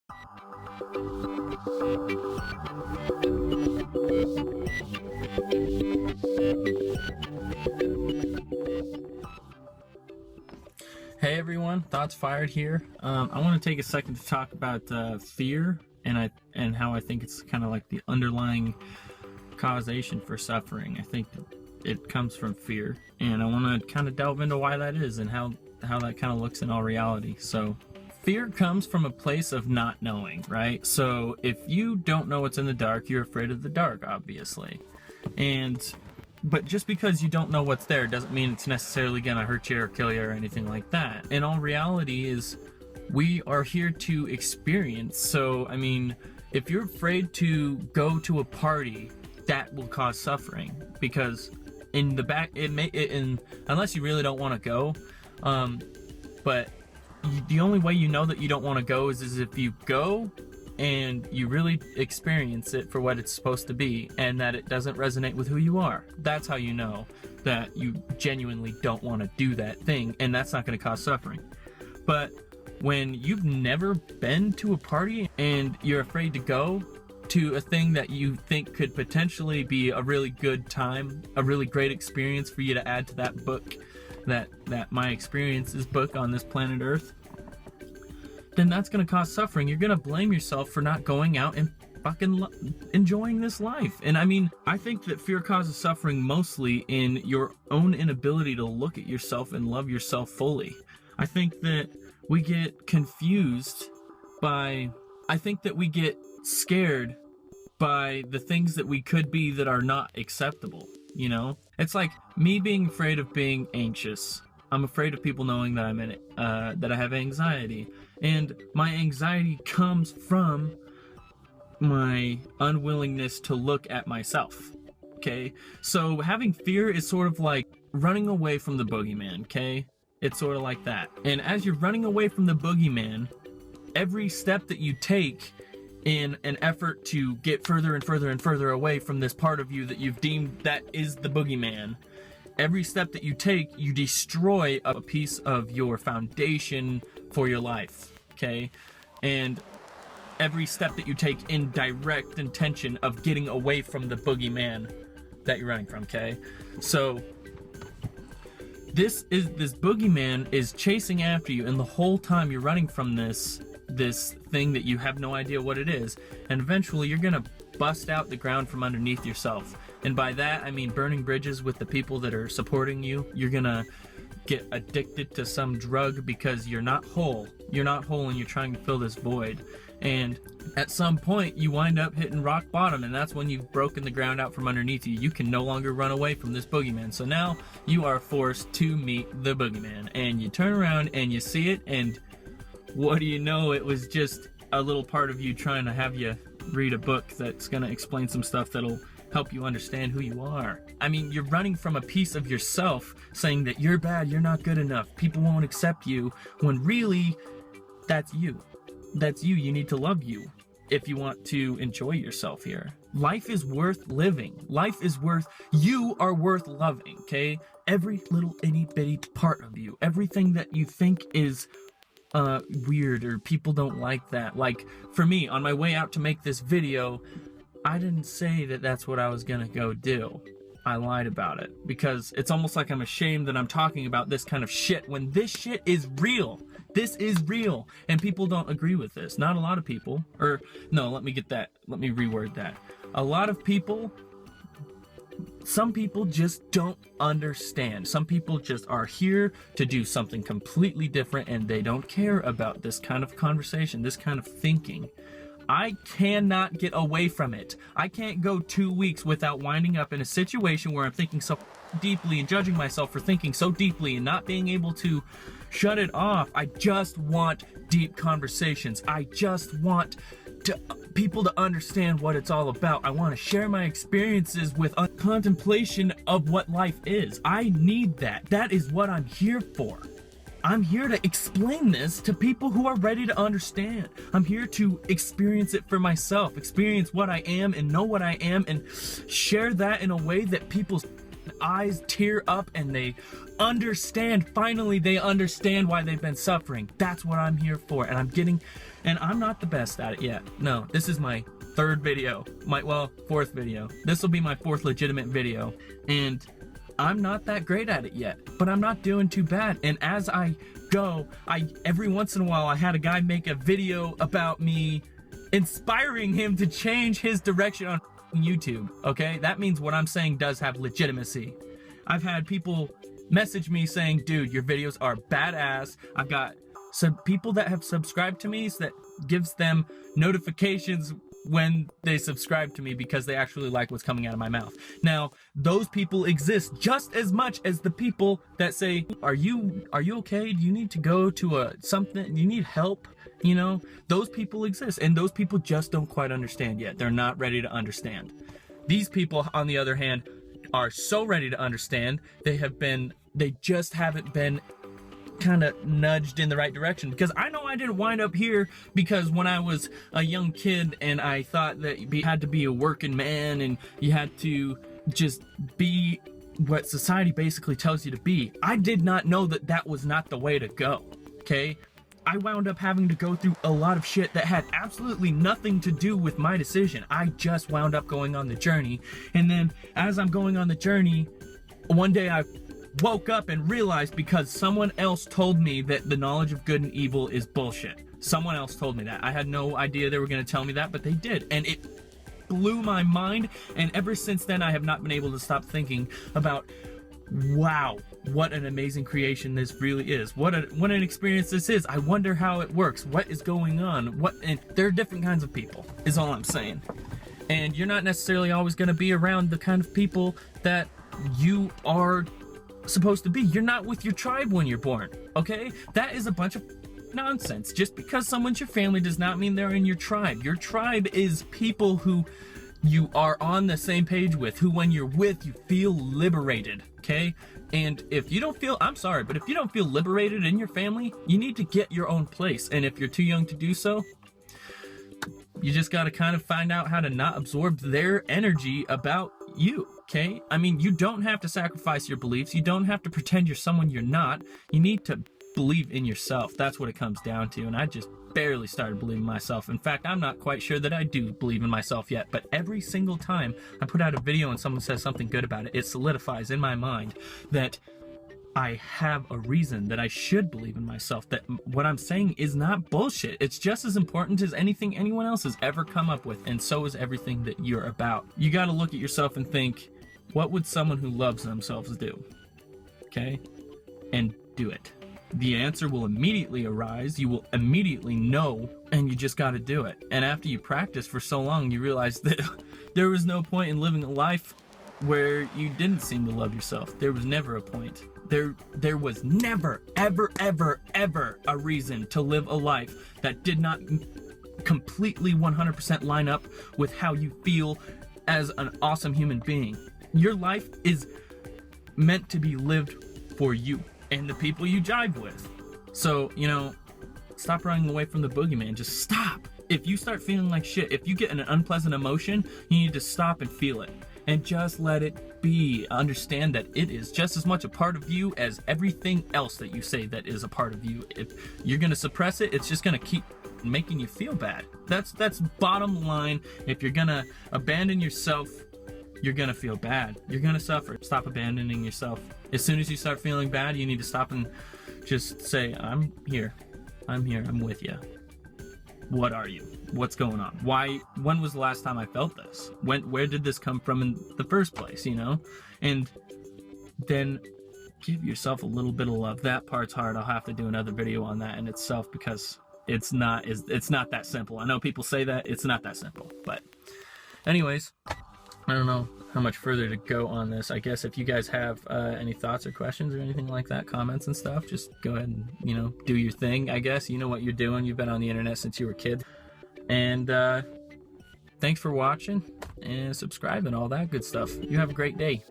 Hey everyone, Thoughts Fired here. I want to take a second to talk about fear and how I think it's kind of like the underlying causation for suffering. I think it comes from fear, and I want to kind of delve into why that is and how that kind of looks in all reality. So fear comes from a place of not knowing, right? So if you don't know what's in the dark, you're afraid of the dark, obviously. But just because you don't know what's there doesn't mean it's necessarily gonna hurt you or kill you or anything like that. In all reality is we are here to experience. So, I mean, if you're afraid to go to a party, that will cause suffering, because in the back, unless you really don't want to go, but the only way you know that you don't want to go is if you go and you really experience it for what it's supposed to be, and that it doesn't resonate with who you are. That's how you know that you genuinely don't want to do that thing, and that's not going to cause suffering. But when you've never been to a party and you're afraid to go to a thing that you think could potentially be a really good time, a really great experience for you to add to that book, that My Experiences book on this planet Earth, then that's going to cause suffering. You're going to blame yourself for not going out and fucking enjoying this life. And I mean, I think that fear causes suffering mostly in your own inability to look at yourself and love yourself fully. I think that we get confused by, I think that we get scared by the things that we could be that are not acceptable, you know? It's like me being afraid of being anxious. I'm afraid of people knowing that I'm in it, that I have anxiety. And my anxiety comes from my unwillingness to look at myself, okay? So having fear is sort of like running away from the boogeyman, okay? It's sort of like that. And as you're running away from the boogeyman, every step that you take in an effort to get further and further and further away from this part of you that you've deemed that is the boogeyman, every step that you take, you destroy a piece of your foundation for your life, okay? And every step that you take in direct intention of getting away from the boogeyman that you're running from, okay? So this boogeyman is chasing after you, and the whole time you're running from this thing that you have no idea what it is, and eventually you're gonna bust out the ground from underneath yourself. And by that, I mean burning bridges with the people that are supporting you. You're gonna get addicted to some drug because you're not whole. You're not whole and you're trying to fill this void. And at some point, you wind up hitting rock bottom, and that's when you've broken the ground out from underneath you. You can no longer run away from this boogeyman. So now you are forced to meet the boogeyman. And you turn around and you see it, and what do you know? It was just a little part of you trying to have you read a book that's gonna explain some stuff that'll help you understand who you are. I mean, you're running from a piece of yourself saying that you're bad, you're not good enough, people won't accept you, when really, that's you. That's you. You need to love you if you want to enjoy yourself here. Life is worth living. You are worth loving, okay? Every little itty bitty part of you, everything that you think is weird or people don't like that. Like, for me, on my way out to make this video, I didn't say that that's what I was gonna go do. I lied about it because it's almost like I'm ashamed that I'm talking about this kind of shit when this shit is real. This is real, and people don't agree with this. Not a lot of people, or no, let me reword that. A lot of people, some people just don't understand. Some people just are here to do something completely different, and they don't care about this kind of conversation, this kind of thinking. I cannot get away from it. I can't go 2 weeks without winding up in a situation where I'm thinking so deeply and judging myself for thinking so deeply and not being able to shut it off. I just want deep conversations. I just want people to understand what it's all about. I want to share my experiences with a contemplation of what life is. I need that. That is what I'm here for. I'm here to explain this to people who are ready to understand. I'm here to experience it for myself, experience what I am and know what I am, and share that in a way that people's eyes tear up and they understand. Finally, they understand why they've been suffering. That's what I'm here for. And I'm not the best at it yet. No, this is my third video. Fourth video. This will be my fourth legitimate video. And I'm not that great at it yet, but I'm not doing too bad. And as I go, every once in a while I had a guy make a video about me inspiring him to change his direction on YouTube. Okay, that means what I'm saying does have legitimacy. I've had people message me saying, dude, your videos are badass. I've got some people that have subscribed to me, so that gives them notifications when they subscribe to me because they actually like what's coming out of my mouth. Now, those people exist just as much as the people that say, are you okay? Do you need to go to something? Do you need help? You know, those people exist, and those people just don't quite understand yet. They're not ready to understand. These people, on the other hand, are so ready to understand. They just haven't been kind of nudged in the right direction, because I know I didn't wind up here because when I was a young kid and I thought that you had to be a working man and you had to just be what society basically tells you to be. I did not know that that was not the way to go. Okay, I wound up having to go through a lot of shit that had absolutely nothing to do with my decision. I just wound up going on the journey, and then as I'm going on the journey, one day I woke up and realized, because someone else told me that the knowledge of good and evil is bullshit. Someone else told me that. I had no idea they were going to tell me that, but they did, and it blew my mind. And ever since then, I have not been able to stop thinking about, wow, what an amazing creation this really is. What an experience this is. I wonder how it works. What is going on? And there are different kinds of people, is all I'm saying. And you're not necessarily always going to be around the kind of people that you are supposed to be. You're not with your tribe when you're born, okay? That is a bunch of nonsense. Just because someone's your family does not mean they're in your tribe. Your tribe is people who you are on the same page with, who when you're with, you feel liberated, okay? And if you don't feel, I'm sorry, but if you don't feel liberated in your family, you need to get your own place. And if you're too young to do so, you just got to kind of find out how to not absorb their energy about you, okay? I mean, you don't have to sacrifice your beliefs. You don't have to pretend you're someone you're not. You need to believe in yourself. That's what it comes down to. And I just barely started believing in myself. In fact, I'm not quite sure that I do believe in myself yet, but every single time I put out a video and someone says something good about it, it solidifies in my mind that I have a reason that I should believe in myself, that what I'm saying is not bullshit. It's just as important as anything anyone else has ever come up with, and so is everything that you're about. You got to look at yourself and think, what would someone who loves themselves do? Okay? And do it. The answer will immediately arise. You will immediately know, and you just got to do it. And after you practice for so long, you realize that there was no point in living a life where you didn't seem to love yourself. There was never a point. There was never, ever, ever, ever a reason to live a life that did not completely 100% line up with how you feel as an awesome human being. Your life is meant to be lived for you and the people you jive with. So, you know, stop running away from the boogeyman. Just stop. If you start feeling like shit, if you get an unpleasant emotion, you need to stop and feel it. And just let it be. Understand that it is just as much a part of you as everything else that you say that is a part of you. If you're going to suppress it, it's just going to keep making you feel bad. That's bottom line. If you're going to abandon yourself, you're going to feel bad. You're going to suffer. Stop abandoning yourself. As soon as you start feeling bad, you need to stop and just say, I'm here. I'm here. I'm with you. What are you? What's going on? Why? When was the last time I felt this? Where did this come from in the first place, you know? And then give yourself a little bit of love. That part's hard. I'll have to do another video on that in itself, because it's not that simple. I know people say that. It's not that simple. But anyways, I don't know how much further to go on this. I guess if you guys have any thoughts or questions or anything like that, comments and stuff, just go ahead and, you know, do your thing, I guess. You know what you're doing. You've been on the internet since you were a kid. And thanks for watching and subscribe and all that good stuff. You have a great day.